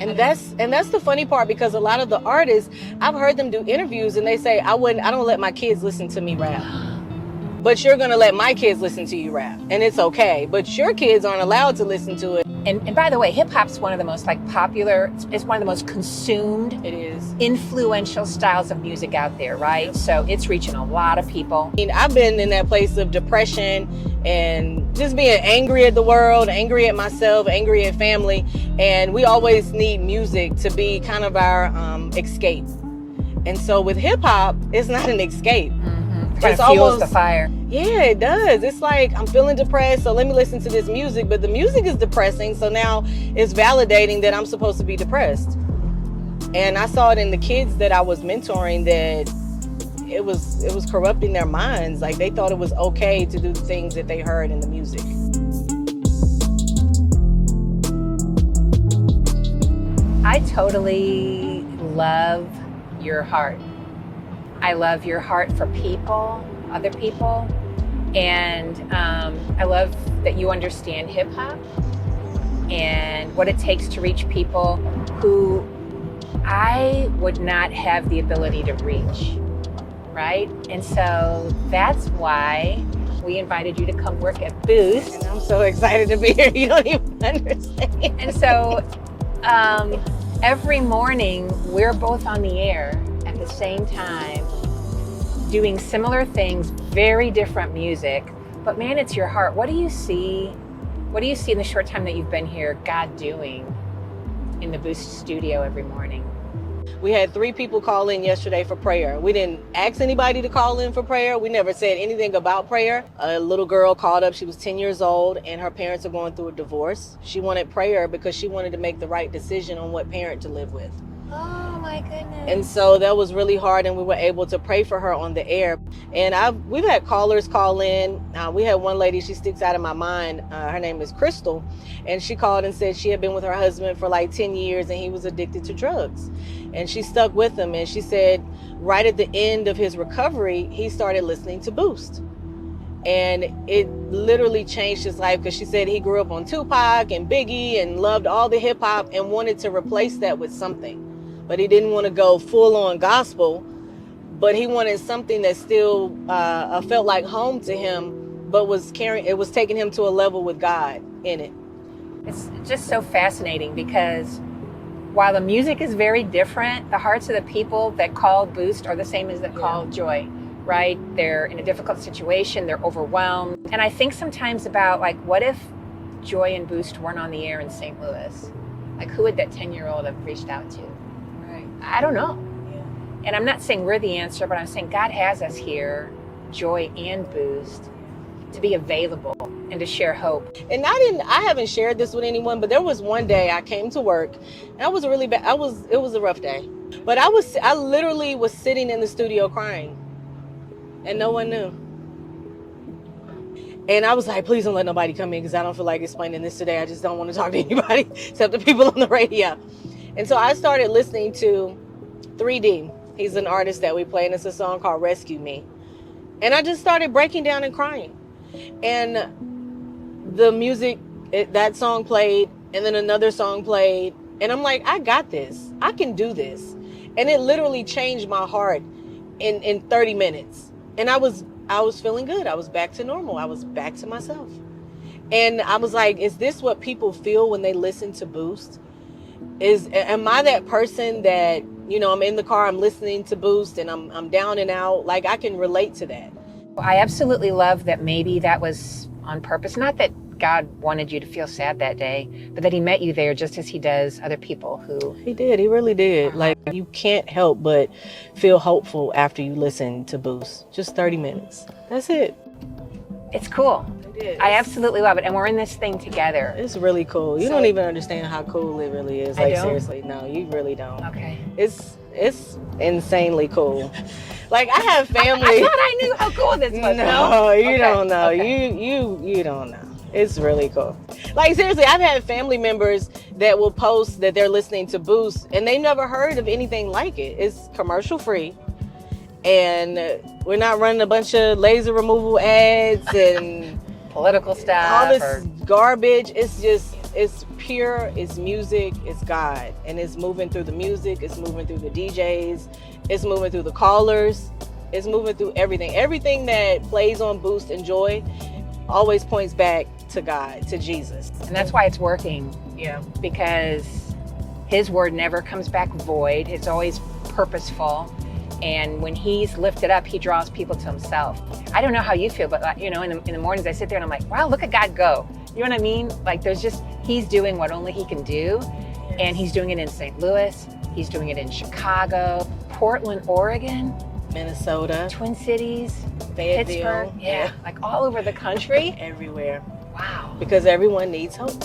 And that's the funny part, because a lot of the artists, I've heard them do interviews and they say, I don't let my kids listen to me rap. But you're gonna let my kids listen to you rap, and it's okay. But your kids aren't allowed to listen to it. And by the way, hip hop's one of the most popular, it's one of the most consumed, It is influential styles of music out there, right? So it's reaching a lot of people. I mean, I've been in that place of depression and just being angry at the world, angry at myself, angry at family. And we always need music to be kind of our escape. And so with hip hop, it's not an escape. It fuels the fire. Yeah, it does. It's like, I'm feeling depressed, so let me listen to this music. But the music is depressing, so now it's validating that I'm supposed to be depressed. And I saw it in the kids that I was mentoring, that it was corrupting their minds. Like, they thought it was okay to do the things that they heard in the music. I totally love your heart. I love your heart for people, other people. And I love that you understand hip hop and what it takes to reach people who I would not have the ability to reach, right? And so that's why we invited you to come work at Boost. And I'm so excited to be here. You don't even understand. And so every morning we're both on the air at the same time, doing similar things, very different music, but man, it's your heart. What do you see in the short time that you've been here, God doing in the Boost studio every morning? We had 3 people call in yesterday for prayer. We didn't ask anybody to call in for prayer. We never said anything about prayer. A little girl called up. She was 10 years old and her parents are going through a divorce. She wanted prayer because she wanted to make the right decision on what parent to live with. Oh my goodness. And so that was really hard, and we were able to pray for her on the air. And we've had callers call in. We had one lady, she sticks out of my mind. Her name is Crystal, and she called and said she had been with her husband for like 10 years and he was addicted to drugs. And she stuck with him, and she said right at the end of his recovery, he started listening to Boost. And it literally changed his life, because she said he grew up on Tupac and Biggie and loved all the hip hop and wanted to replace that with something. But he didn't want to go full on gospel, but he wanted something that still felt like home to him, but it was taking him to a level with God in it. It's just so fascinating, because while the music is very different, the hearts of the people that call Boost are the same as that call Joy, right? They're in a difficult situation, they're overwhelmed. And I think sometimes about, like, what if Joy and Boost weren't on the air in St. Louis? Like, who would that 10-year-old have reached out to? I don't know. Yeah. And I'm not saying we're the answer, but I'm saying God has us here, Joy and Boost, to be available and to share hope. And I haven't shared this with anyone, but there was one day I came to work and I was really bad. It was a rough day. But I literally was sitting in the studio crying and no one knew. And I was like, please don't let nobody come in, because I don't feel like explaining this today. I just don't want to talk to anybody except the people on the radio. And so I started listening to 3D. He's an artist that we play, and it's a song called Rescue Me. And I just started breaking down and crying. And the music, that song played, and then another song played. And I'm like, I got this. I can do this. And it literally changed my heart in 30 minutes. And I was feeling good. I was back to normal. I was back to myself. And I was like, is this what people feel when they listen to Boost? Am I that person that, I'm in the car, I'm listening to Boost and I'm down and out? Like, I can relate to that. I absolutely love that maybe that was on purpose. Not that God wanted you to feel sad that day, but that he met you there just as he does other people who... He did. He really did. Like, you can't help but feel hopeful after you listen to Boost. Just 30 minutes. That's it. It's cool. It is. I absolutely love it. And we're in this thing together. It's really cool. You don't even understand how cool it really is. Like, seriously, no, you really don't. Okay. It's insanely cool. Like, I have family. I thought I knew how cool this was. No, you don't know. Okay. You don't know. It's really cool. Like, seriously, I've had family members that will post that they're listening to Boost and they never heard of anything like it. It's commercial free. And we're not running a bunch of laser removal ads and political stuff. all this garbage. It's just it's pure, it's music, it's God, and it's moving through the music, it's moving through the DJs, it's moving through the callers, it's moving through everything. Everything that plays on Boost and Joy always points back to God, to Jesus. And that's why it's working, because his word never comes back void. It's always purposeful. And when he's lifted up, he draws people to himself. I don't know how you feel, but in the mornings I sit there and I'm like, wow, look at God go. You know what I mean? Like he's doing what only he can do. And he's doing it in St. Louis. He's doing it in Chicago, Portland, Oregon, Minnesota, Twin Cities, Fayetteville. Pittsburgh. Yeah, like all over the country. Everywhere. Wow. Because everyone needs hope.